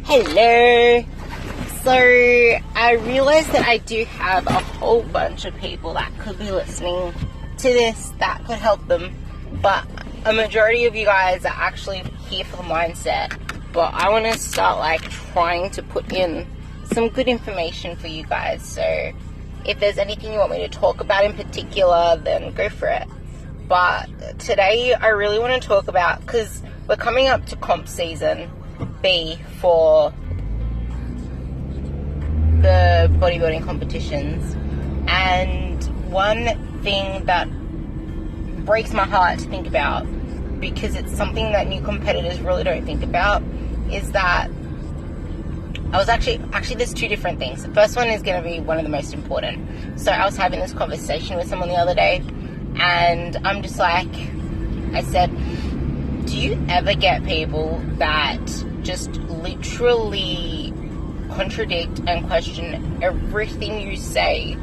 Hello. So I realized that I do have a whole bunch of people that could be listening to this that could help them, but a majority of you guys are actually here for the mindset. But I want to start trying to put in some good information for you guys. So if there's anything you want me to talk about in particular, then go for it. But today I really want to talk about, because we're coming up to comp season B for the bodybuilding competitions, and one thing that breaks my heart to think about, because it's something that new competitors really don't think about, is that I was actually there's two different things. The first one is going to be one of the most important. So I was having this conversation with someone the other day, and I'm just like, I said, do you ever get people that just literally contradict and question everything you say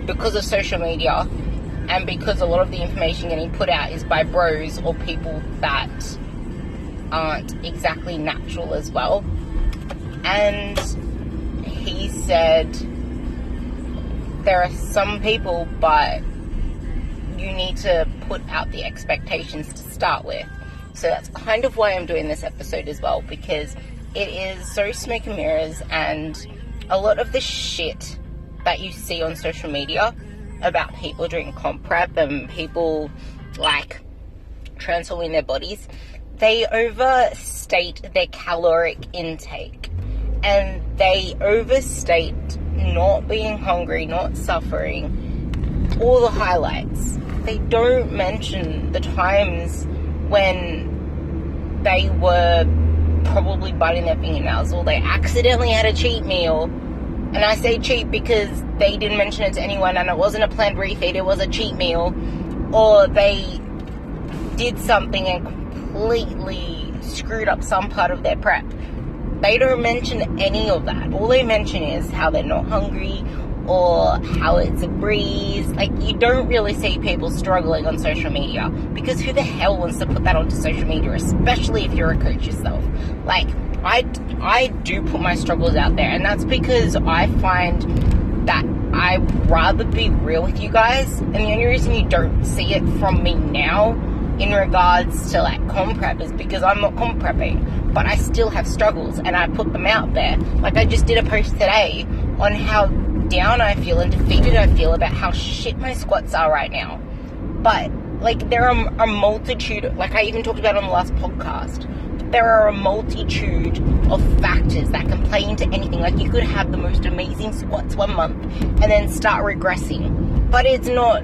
because of social media, and because a lot of the information getting put out is by bros or people that aren't exactly natural as well? And he said there are some people, but you need to put out the expectations to start with. So that's kind of why I'm doing this episode as well, because it is so smoke and mirrors, and a lot of the shit that you see on social media about people doing comp prep and people transforming their bodies, they overstate their caloric intake, and they overstate not being hungry, not suffering, all the highlights. They don't mention the times when they were probably biting their fingernails, or they accidentally had a cheat meal. And I say cheat because they didn't mention it to anyone, and it wasn't a planned refeed, it was a cheat meal. Or they did something and completely screwed up some part of their prep. They don't mention any of that. All they mention is how they're not hungry, or how it's a breeze. You don't really see people struggling on social media, because who the hell wants to put that onto social media, especially if you're a coach yourself? I do put my struggles out there, and that's because I find that I'd rather be real with you guys. And the only reason you don't see it from me now in regards to comp prep is because I'm not comp prepping, but I still have struggles, and I put them out there. I just did a post today on how down I feel and defeated I feel about how shit my squats are right now. But there are a multitude, I even talked about on the last podcast, there are a multitude of factors that can play into anything. You could have the most amazing squats one month and then start regressing, but it's not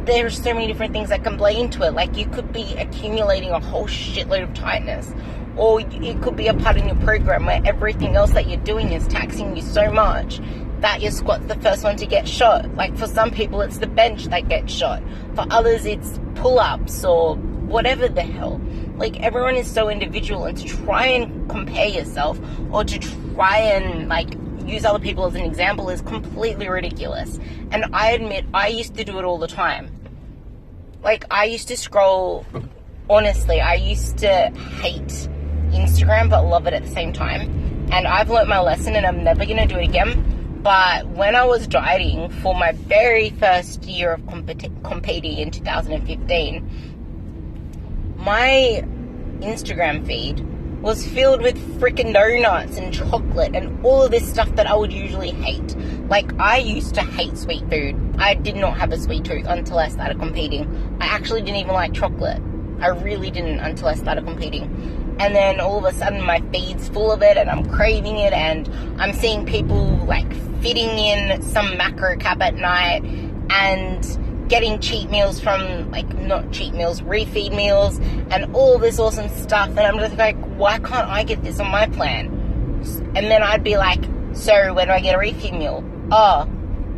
there's so many different things that can play into it. You could be accumulating a whole shitload of tightness, or it could be a part in your program where everything else that you're doing is taxing you so much that your squat's the first one to get shot. For some people, it's the bench that gets shot. For others, it's pull-ups or whatever the hell. Everyone is so individual, and to try and compare yourself, or to try and use other people as an example, is completely ridiculous. And I admit, I used to do it all the time. I used to scroll, honestly, I used to hate Instagram but love it at the same time. And I've learnt my lesson, and I'm never going to do it again. But when I was dieting for my very first year of competing in 2015, my Instagram feed was filled with freaking donuts and chocolate and all of this stuff that I would usually hate. I used to hate sweet food. I did not have a sweet tooth until I started competing. I actually didn't even like chocolate. I really didn't until I started competing. And then all of a sudden my feed's full of it, and I'm craving it, and I'm seeing people fitting in some macro cap at night and getting cheat meals from not cheat meals, refeed meals, and all this awesome stuff. And I'm just why can't I get this on my plan? And then I'd be so when do I get a refeed meal? Oh,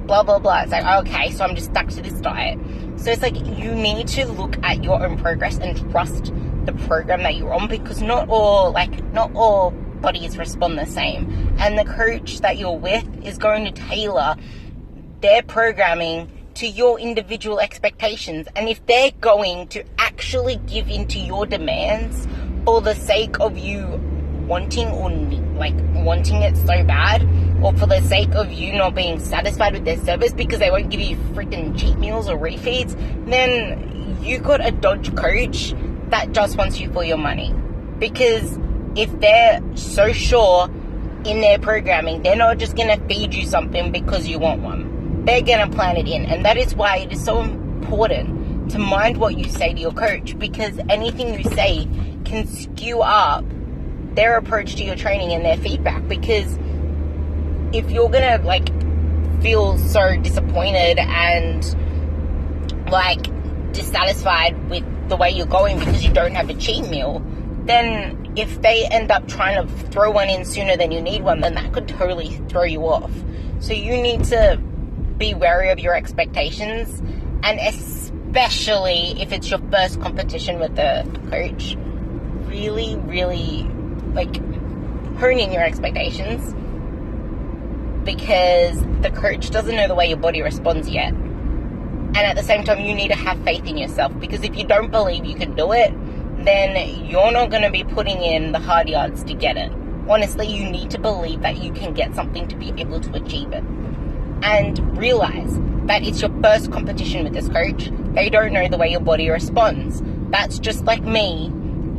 blah blah blah. It's okay, so I'm just stuck to this diet. So it's you need to look at your own progress and trust the program that you're on, because not all bodies respond the same, and the coach that you're with is going to tailor their programming to your individual expectations. And if they're going to actually give into your demands for the sake of you wanting wanting it so bad, or for the sake of you not being satisfied with their service because they won't give you freaking cheat meals or refeeds, then you got a dodge coach that just wants you for your money. Because if they're so sure in their programming, they're not just going to feed you something because you want one. They're going to plan it in. And that is why it is so important to mind what you say to your coach, because anything you say can skew up their approach to your training and their feedback. Because if you're going to feel so disappointed and dissatisfied with the way you're going because you don't have a cheat meal, then if they end up trying to throw one in sooner than you need one, then that could totally throw you off. So you need to be wary of your expectations, and especially if it's your first competition with the coach, really, really hone in your expectations, because the coach doesn't know the way your body responds yet. And at the same time, you need to have faith in yourself, because if you don't believe you can do it, then you're not going to be putting in the hard yards to get it. Honestly, you need to believe that you can get something to be able to achieve it. And realize that it's your first competition with this coach. They don't know the way your body responds. That's just like me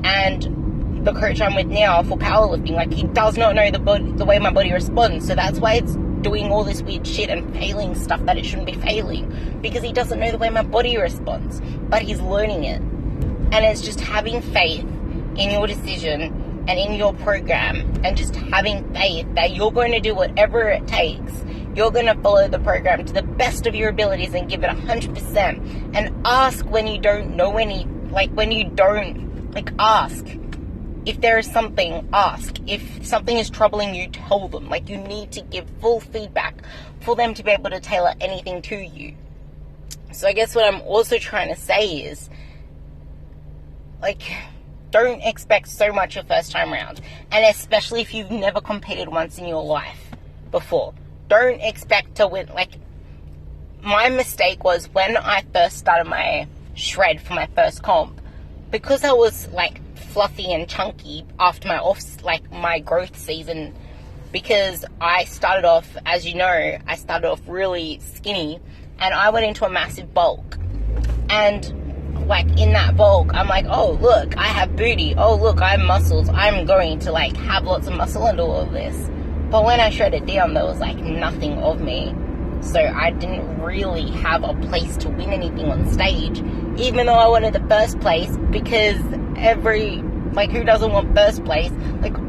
and the coach I'm with now for powerlifting. He does not know the way my body responds. So that's why it's doing all this weird shit and failing stuff that it shouldn't be failing, because he doesn't know the way my body responds, but he's learning it. And it's just having faith in your decision and in your program, and just having faith that you're going to do whatever it takes. You're going to follow the program to the best of your abilities and give it 100%. And ask when you don't know ask. If there is something, ask. If something is troubling you, tell them. You need to give full feedback for them to be able to tailor anything to you. So I guess what I'm also trying to say is, don't expect so much your first time around. And especially if you've never competed once in your life before. Don't expect to win. My mistake was when I first started my shred for my first comp, because I was fluffy and chunky after my growth season, because I started off, as you know, really skinny, and I went into a massive bulk. And in that bulk, I'm oh look, I have booty, oh look, I have muscles, I'm going to have lots of muscle and all of this. But when I shredded down, there was nothing of me. So I didn't really have a place to win anything on stage, even though I wanted the first place, because who doesn't want first place?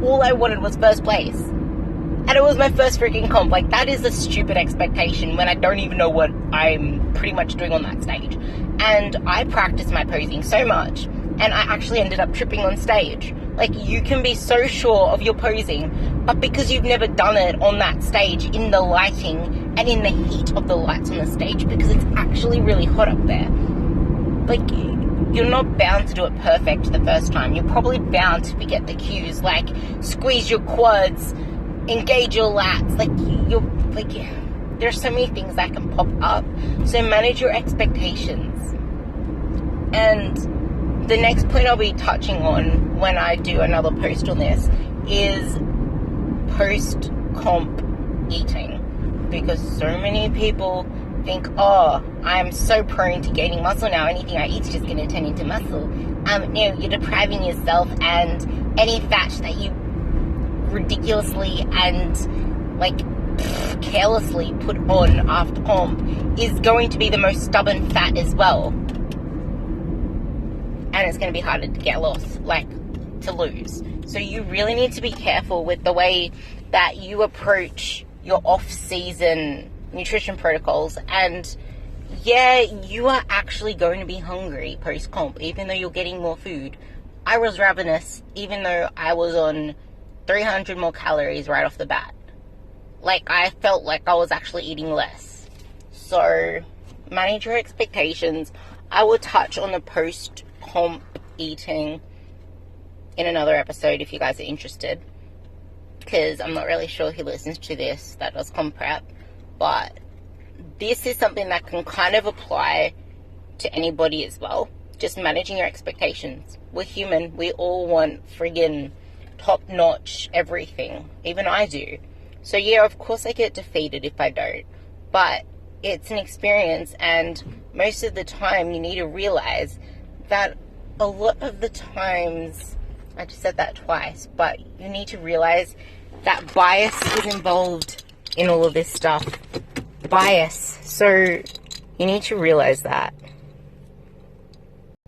All I wanted was first place. And it was my first freaking comp. That is a stupid expectation when I don't even know what I'm pretty much doing on that stage. And I practiced my posing so much, and I actually ended up tripping on stage. You can be so sure of your posing, but because you've never done it on that stage, in the lighting and in the heat of the lights on the stage, because it's actually really hot up there, you're not bound to do it perfect the first time. You're probably bound to forget the cues, squeeze your quads, engage your lats. There's so many things that can pop up. So manage your expectations. And the next point I'll be touching on when I do another post on this is post-comp eating. Because so many people think, oh, I'm so prone to gaining muscle now, anything I eat is just going to turn into muscle. No, you're depriving yourself, and any fat that you ridiculously and carelessly put on after comp is going to be the most stubborn fat as well. And it's going to be harder to get lost, to lose. So you really need to be careful with the way that you approach your off-season nutrition protocols. And yeah, you are actually going to be hungry post-comp, even though you're getting more food. I was ravenous, even though I was on 300 more calories right off the bat. I felt like I was actually eating less. So manage your expectations. I will touch on the post-comp eating in another episode if you guys are interested, because I'm not really sure who listens to this that does comp prep, but this is something that can kind of apply to anybody as well. Just managing your expectations. We're human. We all want friggin' top-notch everything. Even I do. So yeah, of course I get defeated if I don't. But it's an experience, and most of the time you need to realize that a lot of the times, I just said that twice, but you need to realize that bias is involved in all of this stuff. Bias. So you need to realize that.